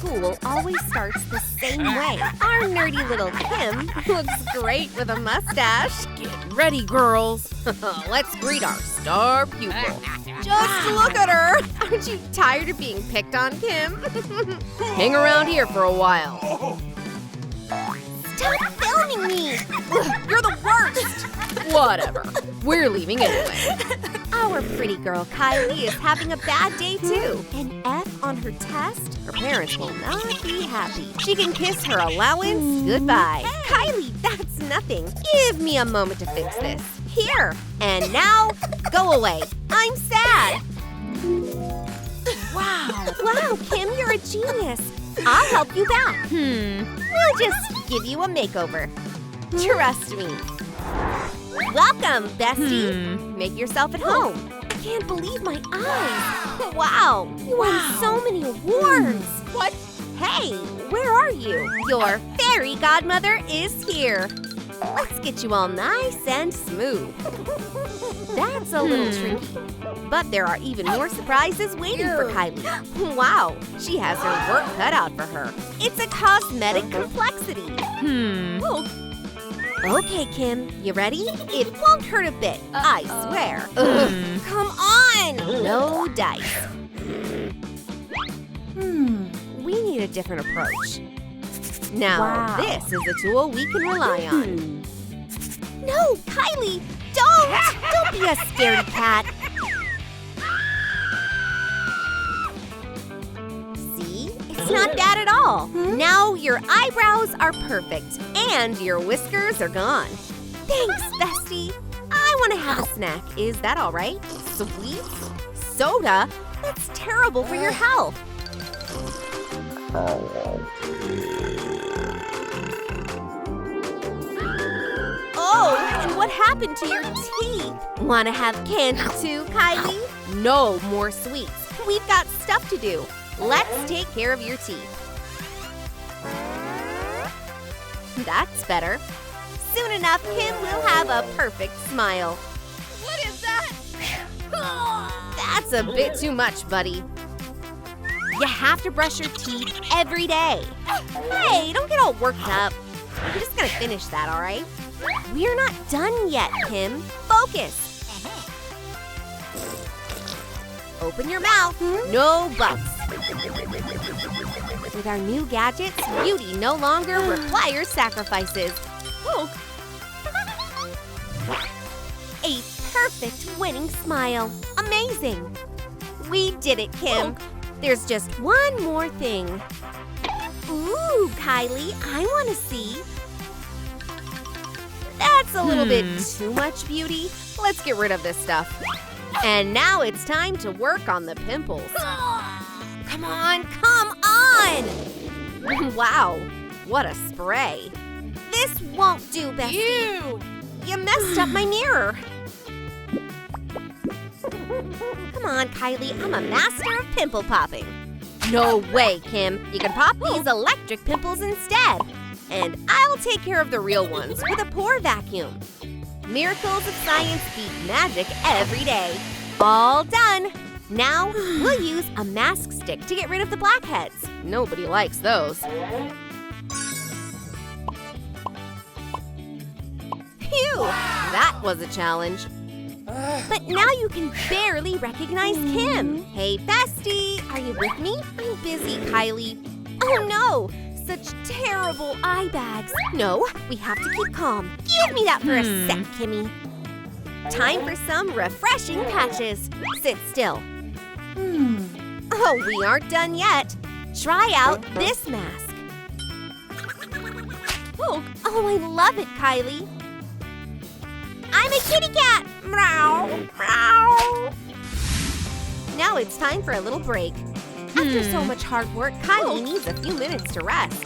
school always starts the same way. Our nerdy little Kim looks great with a mustache. Get ready, girls. Let's greet our star pupil. Just look at her. Aren't you tired of being picked on, Kim? Hang around here for a while. Stop filming me! You're the worst! Whatever. We're leaving anyway. Our pretty girl Kylie is having a bad day too. An F on her test? Her parents will not be happy. She can kiss her allowance goodbye. Hey. Kylie, that's nothing. Give me a moment to fix this. Here. And now, go away. I'm sad. Wow, Kim, you're a genius. I'll help you back. We'll just give you a makeover. Trust me. Welcome, bestie. Make yourself at home. I can't believe my eyes. Wow, you won so many awards. What? Hey, where are you? Your fairy godmother is here. Let's get you all nice and smooth. That's a little tricky. But there are even more surprises waiting for Kylie. Wow, she has her work cut out for her. It's a cosmetic complexity. Oh. Okay, Kim, you ready? It won't hurt a bit, I swear. Come on! No dice. We need a different approach. Now, this is a tool we can rely on. No, Kylie, don't! Don't be a scaredy cat. See? It's not bad at all. Now your eyebrows are perfect, and your whiskers are gone. Thanks, bestie. I want to have a snack. Is that all right? Sweets? Soda? That's terrible for your health. Oh, and what happened to your teeth? Want to have candy too, Kylie? No more sweets. We've got stuff to do. Let's take care of your teeth. That's better. Soon enough, Kim will have a perfect smile. What is that? That's a bit too much, buddy. You have to brush your teeth every day. Hey, don't get all worked up. I'm just gonna finish that, all right? We're not done yet, Kim. Focus. Open your mouth. No bumps. With our new gadgets, beauty no longer requires sacrifices. A perfect winning smile. Amazing. We did it, Kim. There's just one more thing. Ooh, Kylie, I want to see. That's a little bit too much beauty. Let's get rid of this stuff. And now it's time to work on the pimples. Come on, come on! Wow, what a spray. This won't do, bestie. Ew! You messed up my mirror. Come on, Kylie, I'm a master of pimple popping. No way, Kim. You can pop these electric pimples instead. And I'll take care of the real ones with a pore vacuum. Miracles of science beat magic every day. All done. Now, we'll use a mask stick to get rid of the blackheads. Nobody likes those. Phew, that was a challenge. But now you can barely recognize Kim. Hey, bestie, are you with me? I'm busy, Kylie. Oh no, such terrible eye bags. No, we have to keep calm. Give me that for a sec, Kimmy. Time for some refreshing patches. Sit still. Oh, we aren't done yet. Try out this mask. Oh, I love it, Kylie. I'm a kitty cat! Meow, meow. Now it's time for a little break. After so much hard work, Kylie needs a few minutes to rest.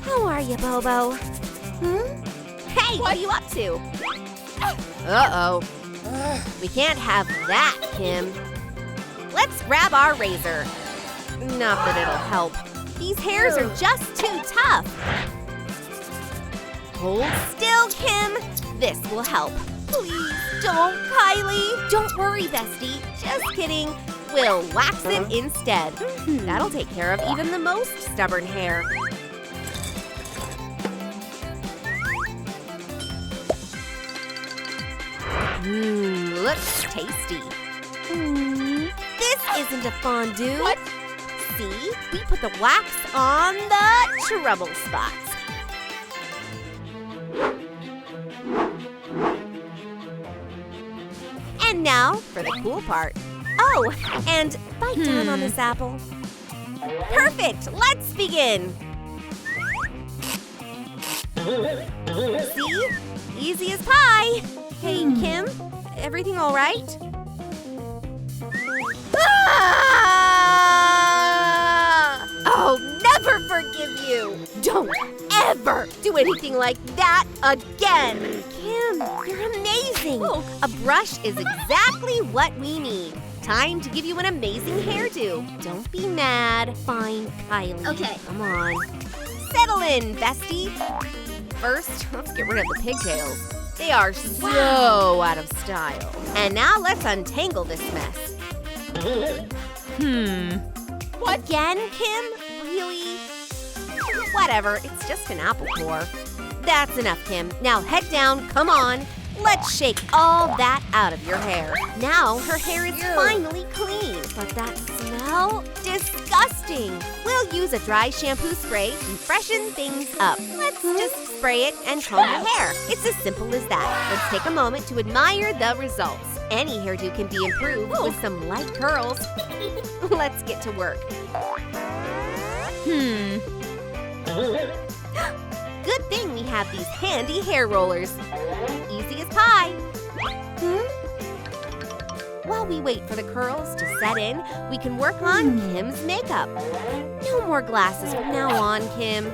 How are you, Bobo? Hey, what are you up to? Uh-oh. We can't have that, Kim. Let's grab our razor. Not that it'll help. These hairs are just too tough. Hold still, Kim. This will help. Please don't, Kylie. Don't worry, bestie. Just kidding. We'll wax it instead. That'll take care of even the most stubborn hair. Looks tasty. This isn't a fondue. What? See? We put the wax on the trouble spots. And now for the cool part. Oh, and bite down on this apple. Perfect! Let's begin! See? Easy as pie! Hey, Kim, everything all right? Ah! I'll never forgive you! Don't ever do anything like that again! Kim, you're amazing! A brush is exactly what we need. Time to give you an amazing hairdo. Don't be mad. Fine, Kylie. Okay. Come on. Settle in, bestie. First, let's get rid of the pigtails. They are so out of style. And now let's untangle this mess. What? Again, Kim? Really? Whatever, it's just an apple core. That's enough, Kim. Now head down, come on. Let's shake all that out of your hair. Now her hair is finally clean. But that smell? Disgusting. We'll use a dry shampoo spray to freshen things up. Let's just spray it and comb your hair. It's as simple as that. Let's take a moment to admire the results. Any hairdo can be improved with some light curls. Let's get to work. Good thing we have these handy hair rollers. Easy as pie. While we wait for the curls to set in, we can work on Kim's makeup. No more glasses from now on, Kim.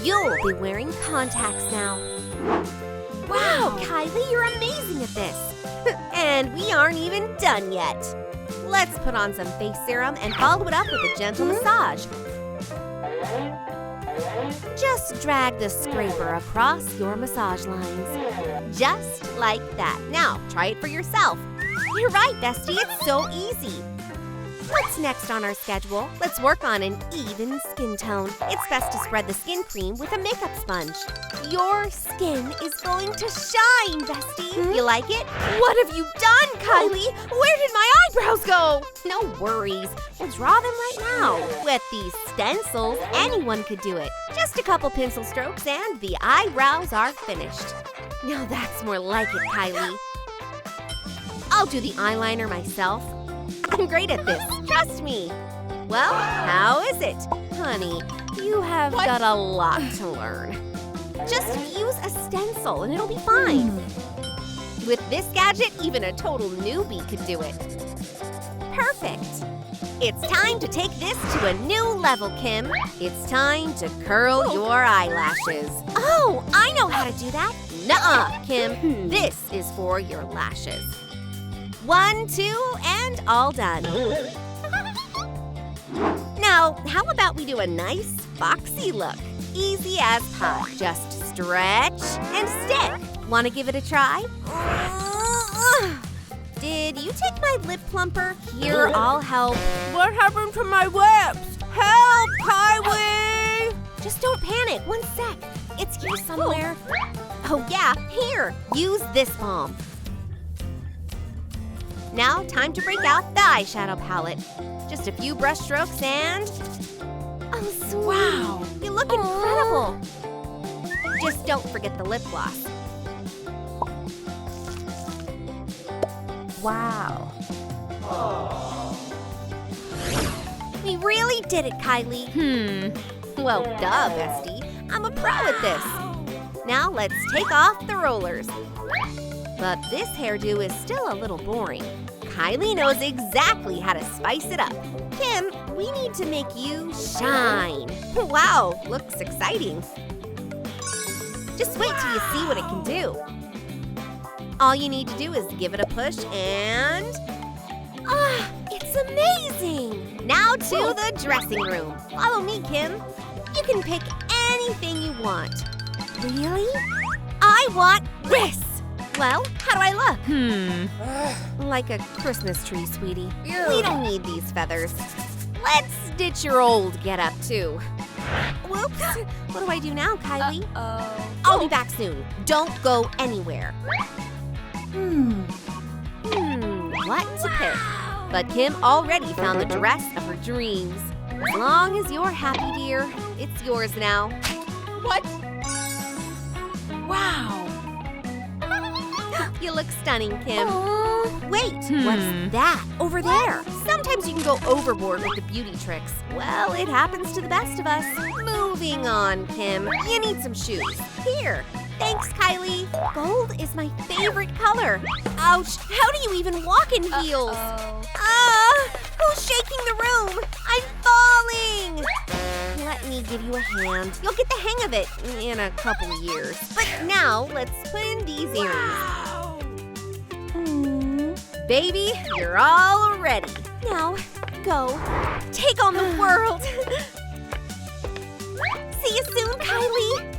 You'll be wearing contacts now. Wow, Kylie, you're amazing at this. And we aren't even done yet. Let's put on some face serum and follow it up with a gentle massage. Just drag the scraper across your massage lines. Just like that. Now, try it for yourself. You're right, bestie, it's so easy. What's next on our schedule? Let's work on an even skin tone. It's best to spread the skin cream with a makeup sponge. Your skin is going to shine, bestie. You like it? What have you done, Kylie? Where did my eyebrows go? No worries. We'll draw them right now. With these stencils, anyone could do it. Just a couple pencil strokes and the eyebrows are finished. Now that's more like it, Kylie. I'll do the eyeliner myself. I'm great at this, trust me. Well, how is it? Honey, you have got a lot to learn. Just use a stencil and it'll be fine. With this gadget, even a total newbie could do it. Perfect. It's time to take this to a new level, Kim. It's time to curl your eyelashes. Oh, I know how to do that. Nuh-uh, Kim. This is for your lashes. 1, 2, and all done. Now, how about we do a nice, boxy look? Easy as pie. Just stretch and stick. Want to give it a try? Did you take my lip plumper? Here, I'll help. What happened to my lips? Help, Kylie! Just don't panic. 1 sec. It's here somewhere. Oh, yeah. Here. Use this balm. Now, time to break out the eyeshadow palette. Just a few brush strokes and... Oh, sweet. Wow. You look incredible. Just don't forget the lip gloss. Wow. We really did it, Kylie. Well, duh, bestie. I'm a pro at this. Now let's take off the rollers. But this hairdo is still a little boring. Kylie knows exactly how to spice it up. Kim, we need to make you shine. Wow, looks exciting. Just wait till you see what it can do. All you need to do is give it a push and... Ah, it's amazing! Now to the dressing room. Follow me, Kim. You can pick anything you want. Really? I want this! Well, how do I look? Like a Christmas tree, sweetie. We don't need these feathers. Let's ditch your old getup too. Whoops. What do I do now, Kylie? I'll be back soon. Don't go anywhere. What to pick? But Kim already found the dress of her dreams. As long as you're happy, dear, it's yours now. What? Wow. You look stunning, Kim. Wait, what's that over there? Sometimes you can go overboard with the beauty tricks. Well, it happens to the best of us. Moving on, Kim. You need some shoes. Here. Thanks, Kylie. Gold is my favorite color. Ouch, how do you even walk in heels? Who's shaking the room? I'm falling. Let me give you a hand. You'll get the hang of it in a couple of years. But now, let's put in these earrings. Baby, you're all ready. Now, go. Take on the world. See you soon, Kylie.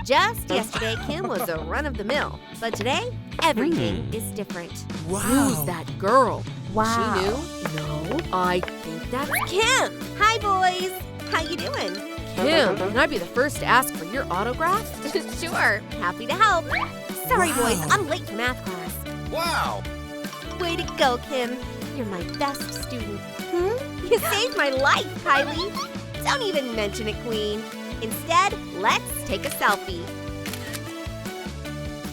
Just yesterday, Kim was a run-of-the-mill. But today, everything is different. Who's that girl? Wow. She knew? No, I think that's Kim. Hi, boys. How you doing? Kim, can I be the first to ask for your autograph? Sure. Happy to help. Sorry, boys. I'm late for math class. Wow! Way to go, Kim. You're my best student. You saved my life, Kylie. Don't even mention it, Queen. Instead, let's take a selfie.